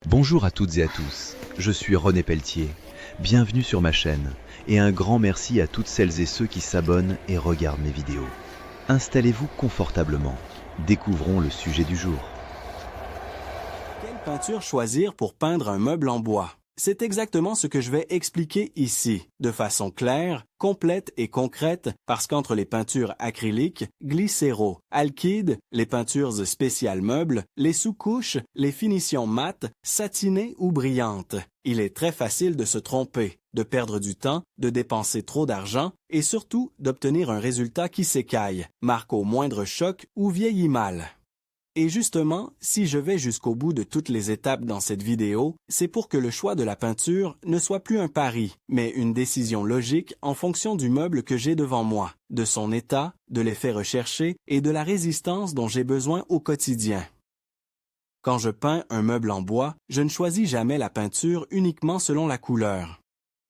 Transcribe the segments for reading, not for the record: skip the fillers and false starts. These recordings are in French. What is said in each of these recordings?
Bonjour à toutes et à tous, je suis René Pelletier. Bienvenue sur ma chaîne et un grand merci à toutes celles et ceux qui s'abonnent et regardent mes vidéos. Installez-vous confortablement, découvrons le sujet du jour. Quelle peinture choisir pour peindre un meuble en bois? C'est exactement ce que je vais expliquer ici, de façon claire, complète et concrète, parce qu'entre les peintures acryliques, glycéro, alkyd, les peintures spéciales meubles, les sous-couches, les finitions mates, satinées ou brillantes, il est très facile de se tromper, de perdre du temps, de dépenser trop d'argent et surtout d'obtenir un résultat qui s'écaille, marque au moindre choc ou vieillit mal. Et justement, si je vais jusqu'au bout de toutes les étapes dans cette vidéo, c'est pour que le choix de la peinture ne soit plus un pari, mais une décision logique en fonction du meuble que j'ai devant moi, de son état, de l'effet recherché et de la résistance dont j'ai besoin au quotidien. Quand je peins un meuble en bois, je ne choisis jamais la peinture uniquement selon la couleur.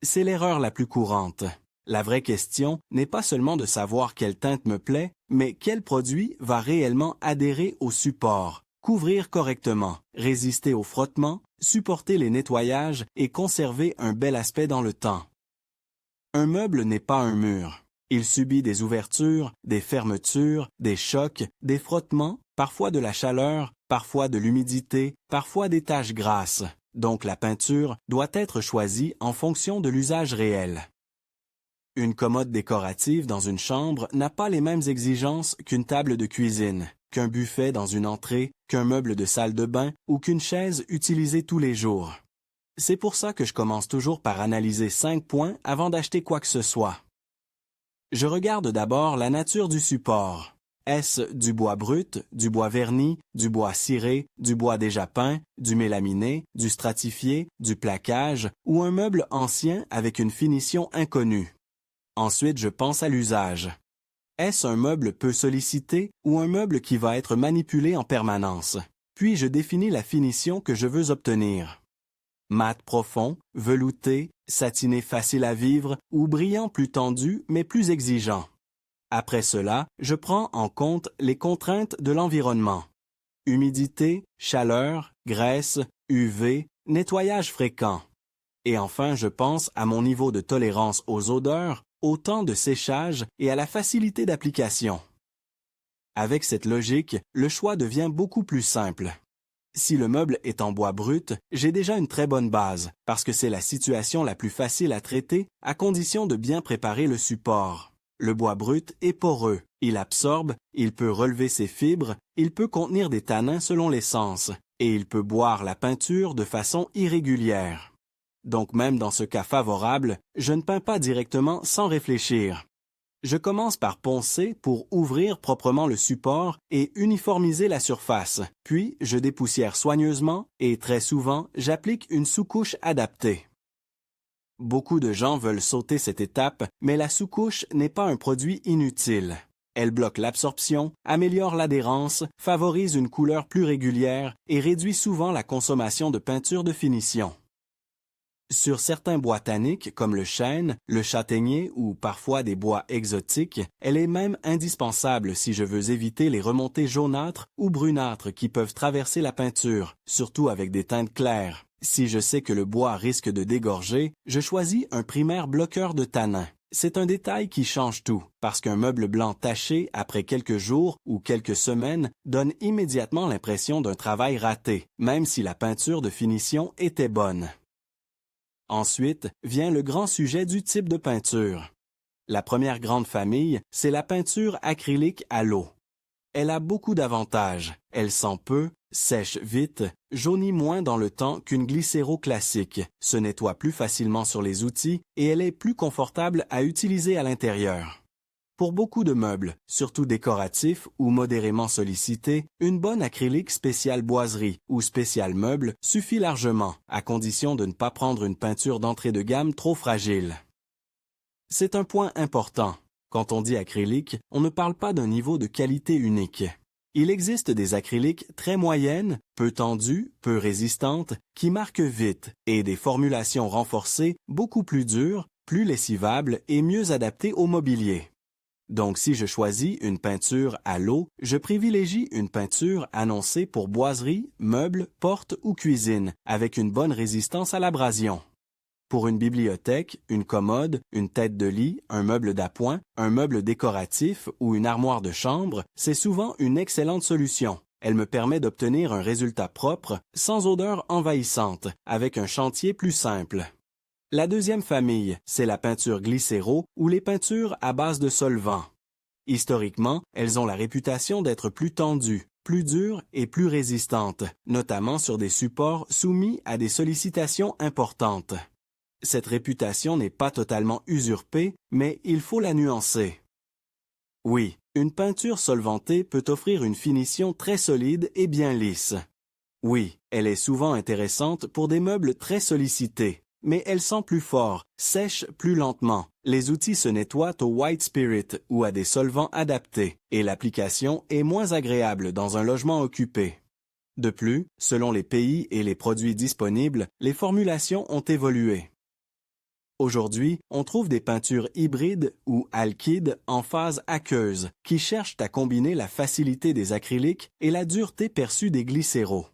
C'est l'erreur la plus courante. La vraie question n'est pas seulement de savoir quelle teinte me plaît, mais quel produit va réellement adhérer au support, couvrir correctement, résister au frottement, supporter les nettoyages et conserver un bel aspect dans le temps. Un meuble n'est pas un mur. Il subit des ouvertures, des fermetures, des chocs, des frottements, parfois de la chaleur, parfois de l'humidité, parfois des taches grasses. Donc la peinture doit être choisie en fonction de l'usage réel. Une commode décorative dans une chambre n'a pas les mêmes exigences qu'une table de cuisine, qu'un buffet dans une entrée, qu'un meuble de salle de bain ou qu'une chaise utilisée tous les jours. C'est pour ça que je commence toujours par analyser 5 points avant d'acheter quoi que ce soit. Je regarde d'abord la nature du support. Est-ce du bois brut, du bois verni, du bois ciré, du bois déjà peint, du mélaminé, du stratifié, du plaquage ou un meuble ancien avec une finition inconnue? Ensuite, je pense à l'usage. Est-ce un meuble peu sollicité ou un meuble qui va être manipulé en permanence? Puis je définis la finition que je veux obtenir. Mat profond, velouté, satiné facile à vivre ou brillant plus tendu mais plus exigeant. Après cela, je prends en compte les contraintes de l'environnement. Humidité, chaleur, graisse, UV, nettoyage fréquent. Et enfin, je pense à mon niveau de tolérance aux odeurs, au temps de séchage et à la facilité d'application. Avec cette logique, le choix devient beaucoup plus simple. Si le meuble est en bois brut, j'ai déjà une très bonne base, parce que c'est la situation la plus facile à traiter, à condition de bien préparer le support. Le bois brut est poreux, il absorbe, il peut relever ses fibres, il peut contenir des tanins selon l'essence, et il peut boire la peinture de façon irrégulière. Donc même dans ce cas favorable, je ne peins pas directement sans réfléchir. Je commence par poncer pour ouvrir proprement le support et uniformiser la surface, puis je dépoussière soigneusement et très souvent, j'applique une sous-couche adaptée. Beaucoup de gens veulent sauter cette étape, mais la sous-couche n'est pas un produit inutile. Elle bloque l'absorption, améliore l'adhérence, favorise une couleur plus régulière et réduit souvent la consommation de peinture de finition. Sur certains bois tanniques comme le chêne, le châtaignier ou parfois des bois exotiques, elle est même indispensable si je veux éviter les remontées jaunâtres ou brunâtres qui peuvent traverser la peinture, surtout avec des teintes claires. Si je sais que le bois risque de dégorger, je choisis un primaire bloqueur de tanins. C'est un détail qui change tout, parce qu'un meuble blanc taché après quelques jours ou quelques semaines donne immédiatement l'impression d'un travail raté, même si la peinture de finition était bonne. Ensuite, vient le grand sujet du type de peinture. La première grande famille, c'est la peinture acrylique à l'eau. Elle a beaucoup d'avantages. Elle sent peu, sèche vite, jaunit moins dans le temps qu'une glycéro classique, se nettoie plus facilement sur les outils et elle est plus confortable à utiliser à l'intérieur. Pour beaucoup de meubles, surtout décoratifs ou modérément sollicités, une bonne acrylique spéciale boiserie ou spéciale meuble suffit largement, à condition de ne pas prendre une peinture d'entrée de gamme trop fragile. C'est un point important. Quand on dit acrylique, on ne parle pas d'un niveau de qualité unique. Il existe des acryliques très moyennes, peu tendues, peu résistantes, qui marquent vite, et des formulations renforcées beaucoup plus dures, plus lessivables et mieux adaptées au mobilier. Donc si je choisis une peinture à l'eau, je privilégie une peinture annoncée pour boiserie, meubles, portes ou cuisine, avec une bonne résistance à l'abrasion. Pour une bibliothèque, une commode, une tête de lit, un meuble d'appoint, un meuble décoratif ou une armoire de chambre, c'est souvent une excellente solution. Elle me permet d'obtenir un résultat propre, sans odeur envahissante, avec un chantier plus simple. La deuxième famille, c'est la peinture glycéro ou les peintures à base de solvant. Historiquement, elles ont la réputation d'être plus tendues, plus dures et plus résistantes, notamment sur des supports soumis à des sollicitations importantes. Cette réputation n'est pas totalement usurpée, mais il faut la nuancer. Oui, une peinture solvantée peut offrir une finition très solide et bien lisse. Oui, elle est souvent intéressante pour des meubles très sollicités, mais elle sent plus fort, sèche plus lentement. Les outils se nettoient au White Spirit ou à des solvants adaptés, et l'application est moins agréable dans un logement occupé. De plus, selon les pays et les produits disponibles, les formulations ont évolué. Aujourd'hui, on trouve des peintures hybrides ou alkydes en phase aqueuse qui cherchent à combiner la facilité des acryliques et la dureté perçue des glycéros.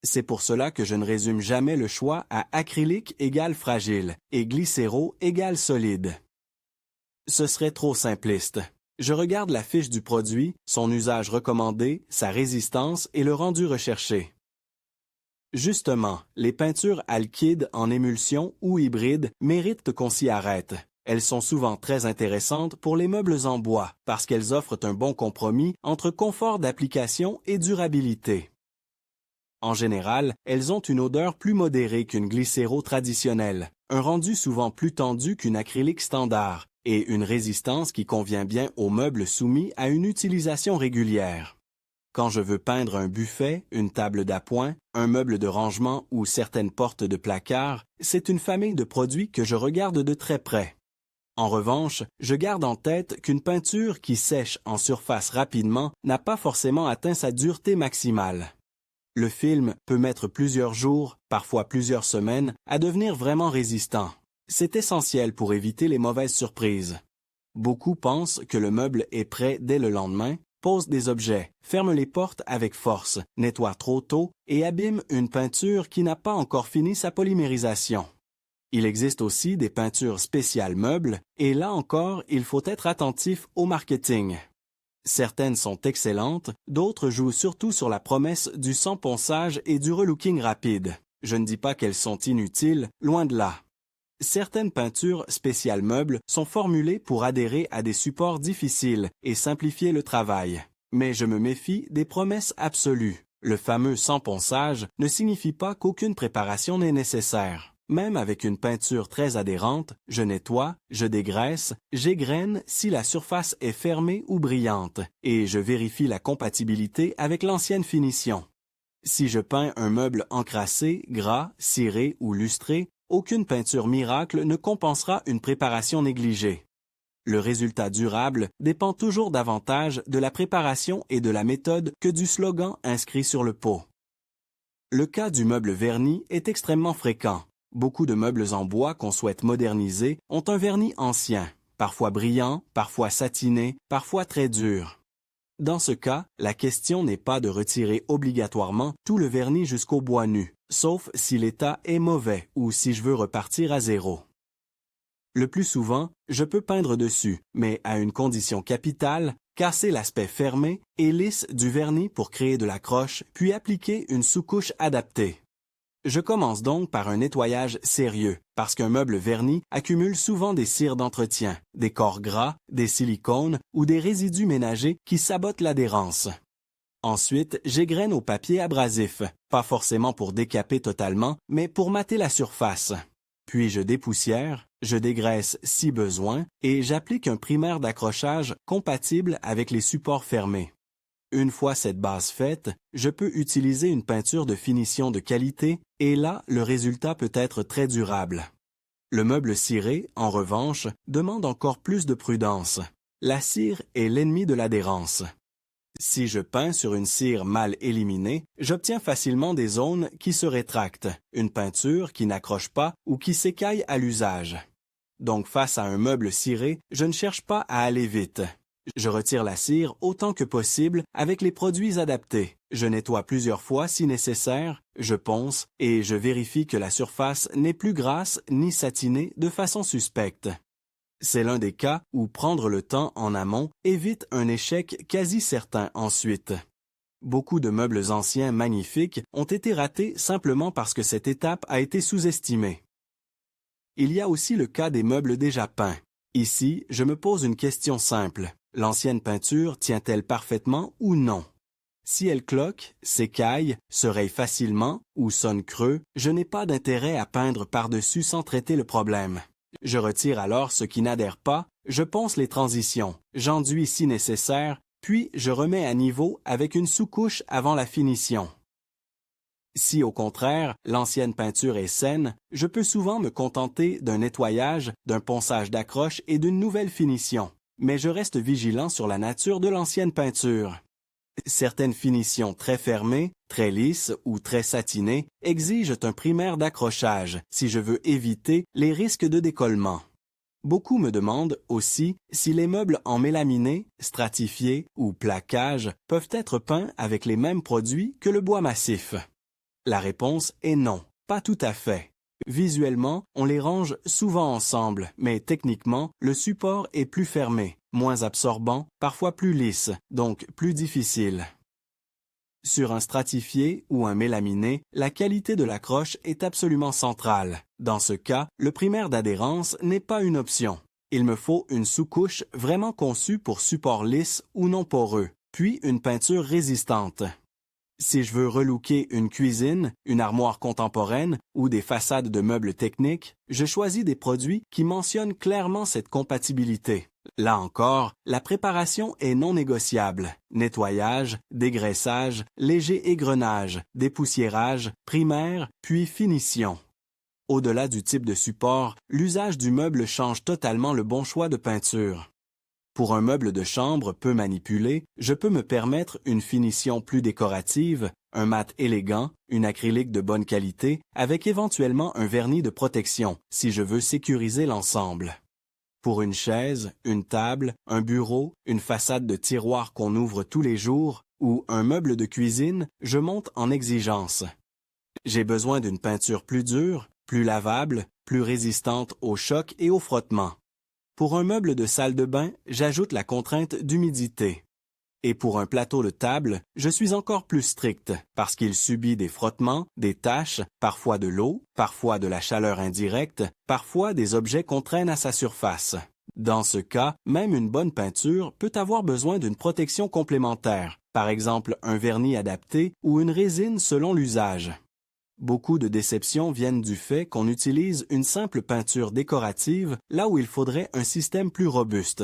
C'est pour cela que je ne résume jamais le choix à acrylique égale fragile et glycéro égale solide. Ce serait trop simpliste. Je regarde la fiche du produit, son usage recommandé, sa résistance et le rendu recherché. Justement, les peintures alkydes en émulsion ou hybrides méritent qu'on s'y arrête. Elles sont souvent très intéressantes pour les meubles en bois parce qu'elles offrent un bon compromis entre confort d'application et durabilité. En général, elles ont une odeur plus modérée qu'une glycéro traditionnelle, un rendu souvent plus tendu qu'une acrylique standard et une résistance qui convient bien aux meubles soumis à une utilisation régulière. Quand je veux peindre un buffet, une table d'appoint, un meuble de rangement ou certaines portes de placard, c'est une famille de produits que je regarde de très près. En revanche, je garde en tête qu'une peinture qui sèche en surface rapidement n'a pas forcément atteint sa dureté maximale. Le film peut mettre plusieurs jours, parfois plusieurs semaines, à devenir vraiment résistant. C'est essentiel pour éviter les mauvaises surprises. Beaucoup pensent que le meuble est prêt dès le lendemain, pose des objets, ferme les portes avec force, nettoie trop tôt et abîme une peinture qui n'a pas encore fini sa polymérisation. Il existe aussi des peintures spéciales meubles, et là encore, il faut être attentif au marketing. Certaines sont excellentes, d'autres jouent surtout sur la promesse du sans ponçage et du relooking rapide. Je ne dis pas qu'elles sont inutiles, loin de là. Certaines peintures spéciales meubles sont formulées pour adhérer à des supports difficiles et simplifier le travail. Mais je me méfie des promesses absolues. Le fameux sans ponçage ne signifie pas qu'aucune préparation n'est nécessaire. Même avec une peinture très adhérente, je nettoie, je dégraisse, j'égrène si la surface est fermée ou brillante, et je vérifie la compatibilité avec l'ancienne finition. Si je peins un meuble encrassé, gras, ciré ou lustré, aucune peinture miracle ne compensera une préparation négligée. Le résultat durable dépend toujours davantage de la préparation et de la méthode que du slogan inscrit sur le pot. Le cas du meuble verni est extrêmement fréquent. Beaucoup de meubles en bois qu'on souhaite moderniser ont un vernis ancien, parfois brillant, parfois satiné, parfois très dur. Dans ce cas, la question n'est pas de retirer obligatoirement tout le vernis jusqu'au bois nu, sauf si l'état est mauvais ou si je veux repartir à zéro. Le plus souvent, je peux peindre dessus, mais à une condition capitale, casser l'aspect fermé et lisse du vernis pour créer de l'accroche, puis appliquer une sous-couche adaptée. Je commence donc par un nettoyage sérieux, parce qu'un meuble verni accumule souvent des cires d'entretien, des corps gras, des silicones ou des résidus ménagers qui sabotent l'adhérence. Ensuite, j'égrène au papier abrasif, pas forcément pour décaper totalement, mais pour mater la surface. Puis je dépoussière, je dégraisse si besoin, et j'applique un primaire d'accrochage compatible avec les supports fermés. Une fois cette base faite, je peux utiliser une peinture de finition de qualité et là, le résultat peut être très durable. Le meuble ciré, en revanche, demande encore plus de prudence. La cire est l'ennemi de l'adhérence. Si je peins sur une cire mal éliminée, j'obtiens facilement des zones qui se rétractent, une peinture qui n'accroche pas ou qui s'écaille à l'usage. Donc face à un meuble ciré, je ne cherche pas à aller vite. Je retire la cire autant que possible avec les produits adaptés. Je nettoie plusieurs fois si nécessaire, je ponce et je vérifie que la surface n'est plus grasse ni satinée de façon suspecte. C'est l'un des cas où prendre le temps en amont évite un échec quasi certain ensuite. Beaucoup de meubles anciens magnifiques ont été ratés simplement parce que cette étape a été sous-estimée. Il y a aussi le cas des meubles déjà peints. Ici, je me pose une question simple. L'ancienne peinture tient-elle parfaitement ou non? Si elle cloque, s'écaille, se raye facilement ou sonne creux, je n'ai pas d'intérêt à peindre par-dessus sans traiter le problème. Je retire alors ce qui n'adhère pas, je ponce les transitions, j'enduis si nécessaire, puis je remets à niveau avec une sous-couche avant la finition. Si au contraire, l'ancienne peinture est saine, je peux souvent me contenter d'un nettoyage, d'un ponçage d'accroche et d'une nouvelle finition. Mais je reste vigilant sur la nature de l'ancienne peinture. Certaines finitions très fermées, très lisses ou très satinées exigent un primaire d'accrochage si je veux éviter les risques de décollement. Beaucoup me demandent aussi si les meubles en mélaminé, stratifié ou plaquage peuvent être peints avec les mêmes produits que le bois massif. La réponse est non, pas tout à fait. Visuellement, on les range souvent ensemble, mais techniquement, le support est plus fermé, moins absorbant, parfois plus lisse, donc plus difficile. Sur un stratifié ou un mélaminé, la qualité de l'accroche est absolument centrale. Dans ce cas, le primaire d'adhérence n'est pas une option. Il me faut une sous-couche vraiment conçue pour support lisse ou non poreux, puis une peinture résistante. Si je veux relooker une cuisine, une armoire contemporaine ou des façades de meubles techniques, je choisis des produits qui mentionnent clairement cette compatibilité. Là encore, la préparation est non négociable. Nettoyage, dégraissage, léger égrenage, dépoussiérage, primaire, puis finition. Au-delà du type de support, l'usage du meuble change totalement le bon choix de peinture. Pour un meuble de chambre peu manipulé, je peux me permettre une finition plus décorative, un mat élégant, une acrylique de bonne qualité, avec éventuellement un vernis de protection, si je veux sécuriser l'ensemble. Pour une chaise, une table, un bureau, une façade de tiroir qu'on ouvre tous les jours, ou un meuble de cuisine, je monte en exigence. J'ai besoin d'une peinture plus dure, plus lavable, plus résistante au choc et au frottement. Pour un meuble de salle de bain, j'ajoute la contrainte d'humidité. Et pour un plateau de table, je suis encore plus strict, parce qu'il subit des frottements, des taches, parfois de l'eau, parfois de la chaleur indirecte, parfois des objets qu'on traîne à sa surface. Dans ce cas, même une bonne peinture peut avoir besoin d'une protection complémentaire, par exemple un vernis adapté ou une résine selon l'usage. Beaucoup de déceptions viennent du fait qu'on utilise une simple peinture décorative là où il faudrait un système plus robuste.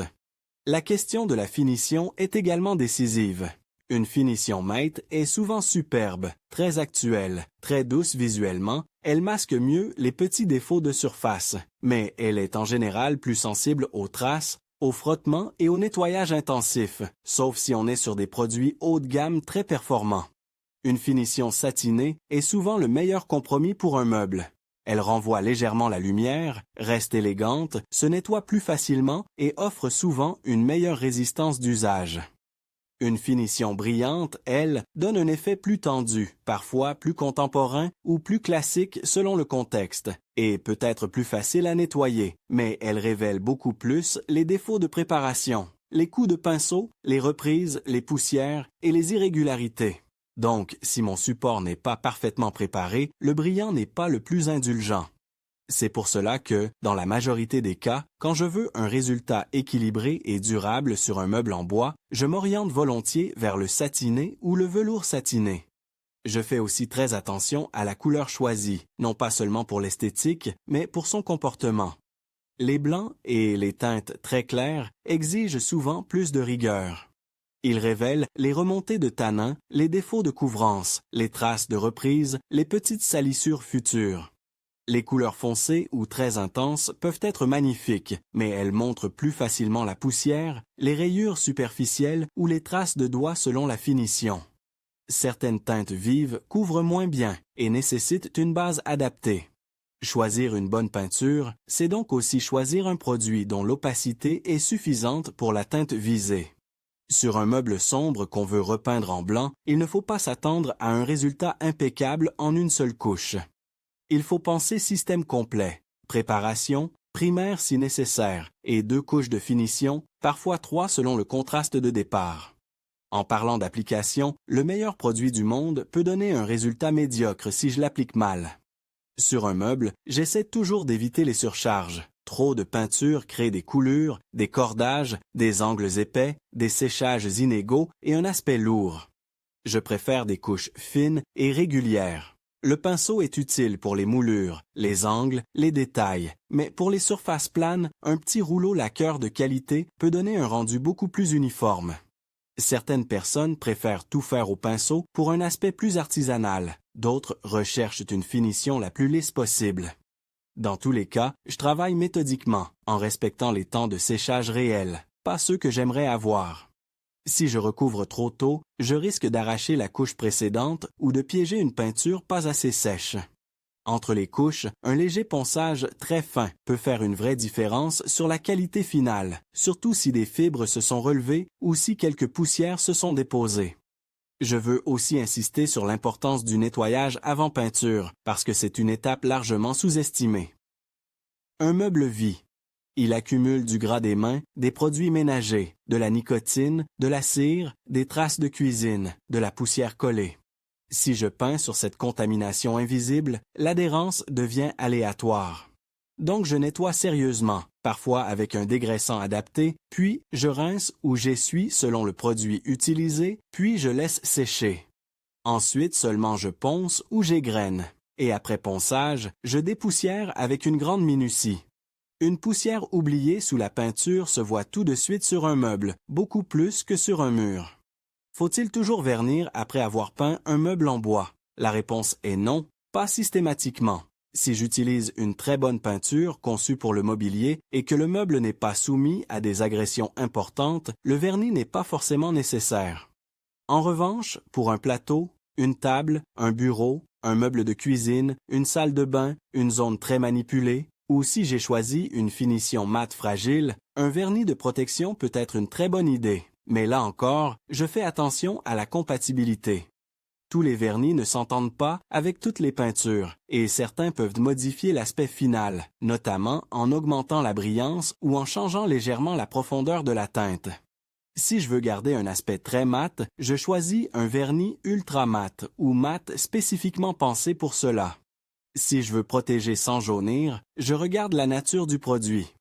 La question de la finition est également décisive. Une finition matte est souvent superbe, très actuelle, très douce visuellement, elle masque mieux les petits défauts de surface, mais elle est en général plus sensible aux traces, au frottement et au nettoyage intensif, sauf si on est sur des produits haut de gamme très performants. Une finition satinée est souvent le meilleur compromis pour un meuble. Elle renvoie légèrement la lumière, reste élégante, se nettoie plus facilement et offre souvent une meilleure résistance d'usage. Une finition brillante, elle, donne un effet plus tendu, parfois plus contemporain ou plus classique selon le contexte, et peut être plus facile à nettoyer, mais elle révèle beaucoup plus les défauts de préparation, les coups de pinceau, les reprises, les poussières et les irrégularités. Donc, si mon support n'est pas parfaitement préparé, le brillant n'est pas le plus indulgent. C'est pour cela que, dans la majorité des cas, quand je veux un résultat équilibré et durable sur un meuble en bois, je m'oriente volontiers vers le satiné ou le velours satiné. Je fais aussi très attention à la couleur choisie, non pas seulement pour l'esthétique, mais pour son comportement. Les blancs et les teintes très claires exigent souvent plus de rigueur. Ils révèlent les remontées de tanins, les défauts de couvrance, les traces de reprise, les petites salissures futures. Les couleurs foncées ou très intenses peuvent être magnifiques, mais elles montrent plus facilement la poussière, les rayures superficielles ou les traces de doigts selon la finition. Certaines teintes vives couvrent moins bien et nécessitent une base adaptée. Choisir une bonne peinture, c'est donc aussi choisir un produit dont l'opacité est suffisante pour la teinte visée. Sur un meuble sombre qu'on veut repeindre en blanc, il ne faut pas s'attendre à un résultat impeccable en une seule couche. Il faut penser système complet, préparation, primaire si nécessaire, et 2 couches de finition, parfois 3 selon le contraste de départ. En parlant d'application, le meilleur produit du monde peut donner un résultat médiocre si je l'applique mal. Sur un meuble, j'essaie toujours d'éviter les surcharges. Trop de peinture crée des coulures, des cordages, des angles épais, des séchages inégaux et un aspect lourd. Je préfère des couches fines et régulières. Le pinceau est utile pour les moulures, les angles, les détails, mais pour les surfaces planes, un petit rouleau lacqueur de qualité peut donner un rendu beaucoup plus uniforme. Certaines personnes préfèrent tout faire au pinceau pour un aspect plus artisanal, d'autres recherchent une finition la plus lisse possible. Dans tous les cas, je travaille méthodiquement, en respectant les temps de séchage réels, pas ceux que j'aimerais avoir. Si je recouvre trop tôt, je risque d'arracher la couche précédente ou de piéger une peinture pas assez sèche. Entre les couches, un léger ponçage très fin peut faire une vraie différence sur la qualité finale, surtout si des fibres se sont relevées ou si quelques poussières se sont déposées. Je veux aussi insister sur l'importance du nettoyage avant peinture, parce que c'est une étape largement sous-estimée. Un meuble vit. Il accumule du gras des mains, des produits ménagers, de la nicotine, de la cire, des traces de cuisine, de la poussière collée. Si je peins sur cette contamination invisible, l'adhérence devient aléatoire. Donc je nettoie sérieusement, parfois avec un dégraissant adapté, puis je rince ou j'essuie selon le produit utilisé, puis je laisse sécher. Ensuite seulement je ponce ou j'égrène, et après ponçage, je dépoussière avec une grande minutie. Une poussière oubliée sous la peinture se voit tout de suite sur un meuble, beaucoup plus que sur un mur. Faut-il toujours vernir après avoir peint un meuble en bois? La réponse est non, pas systématiquement. Si j'utilise une très bonne peinture conçue pour le mobilier et que le meuble n'est pas soumis à des agressions importantes, le vernis n'est pas forcément nécessaire. En revanche, pour un plateau, une table, un bureau, un meuble de cuisine, une salle de bain, une zone très manipulée, ou si j'ai choisi une finition mate fragile, un vernis de protection peut être une très bonne idée. Mais là encore, je fais attention à la compatibilité. Tous les vernis ne s'entendent pas avec toutes les peintures, et certains peuvent modifier l'aspect final, notamment en augmentant la brillance ou en changeant légèrement la profondeur de la teinte. Si je veux garder un aspect très mat, je choisis un vernis ultra mat ou mat spécifiquement pensé pour cela. Si je veux protéger sans jaunir, je regarde la nature du produit.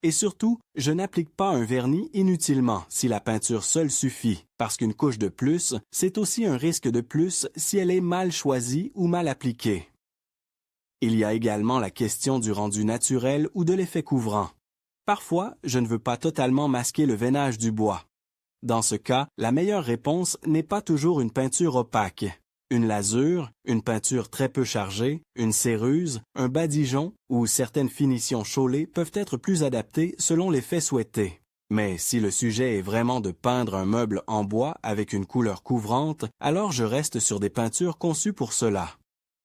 Et surtout, je n'applique pas un vernis inutilement si la peinture seule suffit, parce qu'une couche de plus, c'est aussi un risque de plus si elle est mal choisie ou mal appliquée. Il y a également la question du rendu naturel ou de l'effet couvrant. Parfois, je ne veux pas totalement masquer le veinage du bois. Dans ce cas, la meilleure réponse n'est pas toujours une peinture opaque. Une lasure, une peinture très peu chargée, une céruse, un badigeon ou certaines finitions chaulées peuvent être plus adaptées selon l'effet souhaité. Mais si le sujet est vraiment de peindre un meuble en bois avec une couleur couvrante, alors je reste sur des peintures conçues pour cela.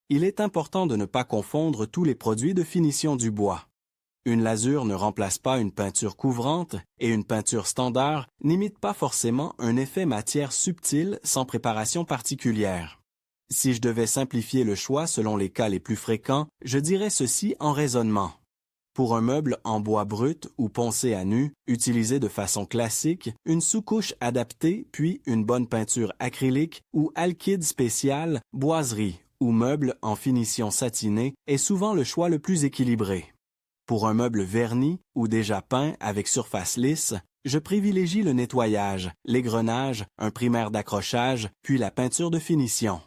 Il est important de ne pas confondre tous les produits de finition du bois. Une lasure ne remplace pas une peinture couvrante et une peinture standard n'imite pas forcément un effet matière subtil sans préparation particulière. Si je devais simplifier le choix selon les cas les plus fréquents, je dirais ceci en raisonnement. Pour un meuble en bois brut ou poncé à nu, utilisé de façon classique, une sous-couche adaptée puis une bonne peinture acrylique ou alkyd spécial, boiserie ou meuble en finition satinée est souvent le choix le plus équilibré. Pour un meuble verni ou déjà peint avec surface lisse, je privilégie le nettoyage, l'égrenage, un primaire d'accrochage, puis la peinture de finition.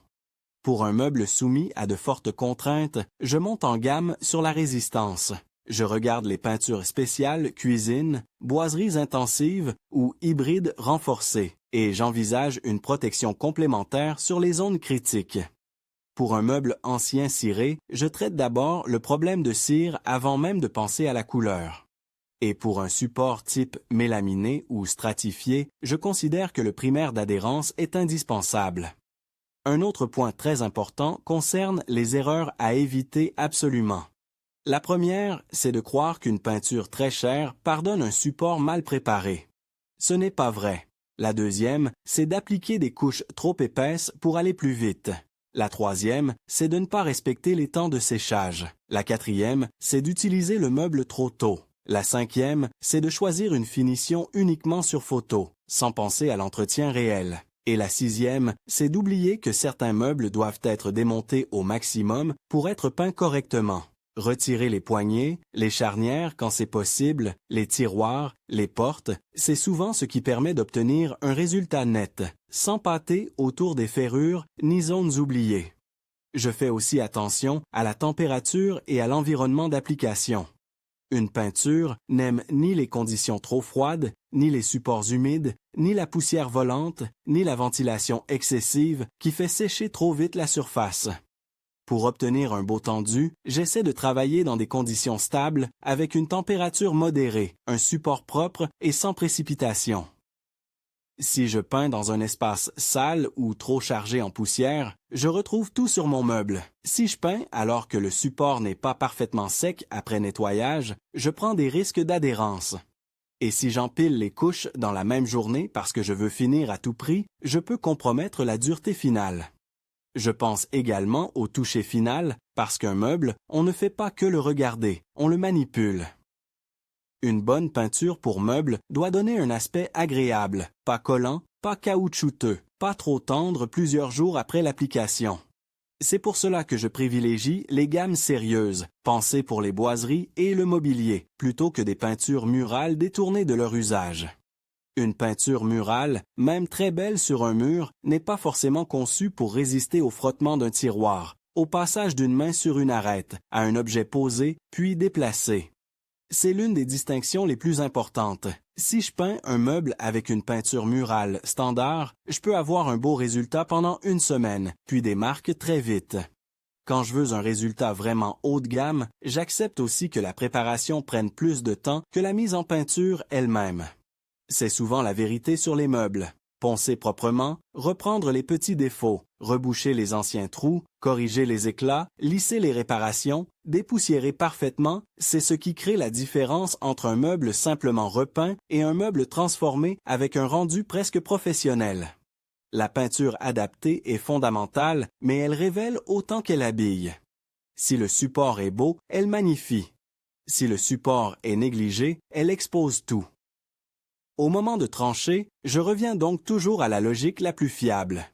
Pour un meuble soumis à de fortes contraintes, je monte en gamme sur la résistance. Je regarde les peintures spéciales, cuisine, boiseries intensives ou hybrides renforcées, et j'envisage une protection complémentaire sur les zones critiques. Pour un meuble ancien ciré, je traite d'abord le problème de cire avant même de penser à la couleur. Et pour un support type mélaminé ou stratifié, je considère que le primaire d'adhérence est indispensable. Un autre point très important concerne les erreurs à éviter absolument. La première, c'est de croire qu'une peinture très chère pardonne un support mal préparé. Ce n'est pas vrai. La deuxième, c'est d'appliquer des couches trop épaisses pour aller plus vite. La troisième, c'est de ne pas respecter les temps de séchage. La quatrième, c'est d'utiliser le meuble trop tôt. La cinquième, c'est de choisir une finition uniquement sur photo, sans penser à l'entretien réel. Et la sixième, c'est d'oublier que certains meubles doivent être démontés au maximum pour être peints correctement. Retirer les poignées, les charnières quand c'est possible, les tiroirs, les portes, c'est souvent ce qui permet d'obtenir un résultat net, sans pâter autour des ferrures ni zones oubliées. Je fais aussi attention à la température et à l'environnement d'application. Une peinture n'aime ni les conditions trop froides, ni les supports humides, ni la poussière volante, ni la ventilation excessive qui fait sécher trop vite la surface. Pour obtenir un beau tendu, j'essaie de travailler dans des conditions stables avec une température modérée, un support propre et sans précipitation. Si je peins dans un espace sale ou trop chargé en poussière, je retrouve tout sur mon meuble. Si je peins alors que le support n'est pas parfaitement sec après nettoyage, je prends des risques d'adhérence. Et si j'empile les couches dans la même journée parce que je veux finir à tout prix, je peux compromettre la dureté finale. Je pense également au toucher final, parce qu'un meuble, on ne fait pas que le regarder, on le manipule. Une bonne peinture pour meuble doit donner un aspect agréable, pas collant, pas caoutchouteux, pas trop tendre plusieurs jours après l'application. C'est pour cela que je privilégie les gammes sérieuses, pensées pour les boiseries et le mobilier, plutôt que des peintures murales détournées de leur usage. Une peinture murale, même très belle sur un mur, n'est pas forcément conçue pour résister au frottement d'un tiroir, au passage d'une main sur une arête, à un objet posé, puis déplacé. C'est l'une des distinctions les plus importantes. Si je peins un meuble avec une peinture murale standard, je peux avoir un beau résultat pendant une semaine, puis des marques très vite. Quand je veux un résultat vraiment haut de gamme, j'accepte aussi que la préparation prenne plus de temps que la mise en peinture elle-même. C'est souvent la vérité sur les meubles. Poncer proprement, reprendre les petits défauts, reboucher les anciens trous, corriger les éclats, lisser les réparations, dépoussiérer parfaitement, c'est ce qui crée la différence entre un meuble simplement repeint et un meuble transformé avec un rendu presque professionnel. La peinture adaptée est fondamentale, mais elle révèle autant qu'elle habille. Si le support est beau, elle magnifie. Si le support est négligé, elle expose tout. Au moment de trancher, je reviens donc toujours à la logique la plus fiable.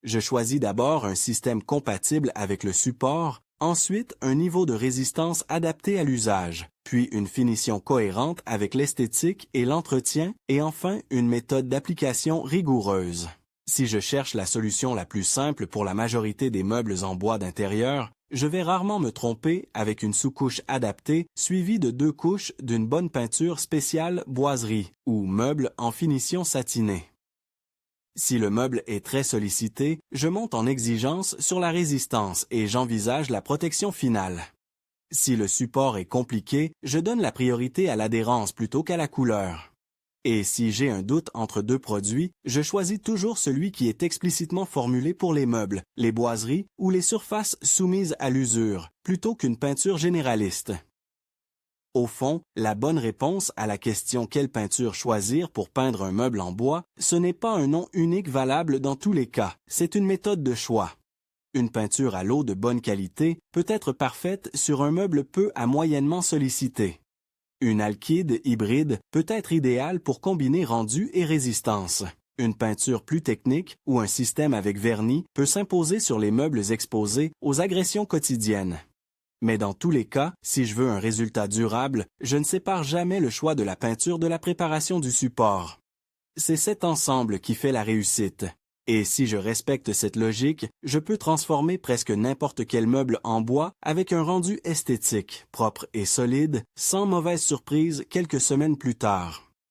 Je choisis d'abord un système compatible avec le support, ensuite un niveau de résistance adapté à l'usage, puis une finition cohérente avec l'esthétique et l'entretien, et enfin une méthode d'application rigoureuse. Si je cherche la solution la plus simple pour la majorité des meubles en bois d'intérieur, je vais rarement me tromper avec une sous-couche adaptée suivie de 2 couches d'une bonne peinture spéciale boiserie ou meuble en finition satinée. Si le meuble est très sollicité, je monte en exigence sur la résistance et j'envisage la protection finale. Si le support est compliqué, je donne la priorité à l'adhérence plutôt qu'à la couleur. Et si j'ai un doute entre 2 produits, je choisis toujours celui qui est explicitement formulé pour les meubles, les boiseries ou les surfaces soumises à l'usure, plutôt qu'une peinture généraliste. Au fond, la bonne réponse à la question quelle peinture choisir pour peindre un meuble en bois, ce n'est pas un nom unique valable dans tous les cas, c'est une méthode de choix. Une peinture à l'eau de bonne qualité peut être parfaite sur un meuble peu à moyennement sollicité. Une alkyd hybride peut être idéale pour combiner rendu et résistance. Une peinture plus technique ou un système avec vernis peut s'imposer sur les meubles exposés aux agressions quotidiennes. Mais dans tous les cas, si je veux un résultat durable, je ne sépare jamais le choix de la peinture de la préparation du support. C'est cet ensemble qui fait la réussite. Et si je respecte cette logique, je peux transformer presque n'importe quel meuble en bois avec un rendu esthétique, propre et solide, sans mauvaise surprise quelques semaines plus tard.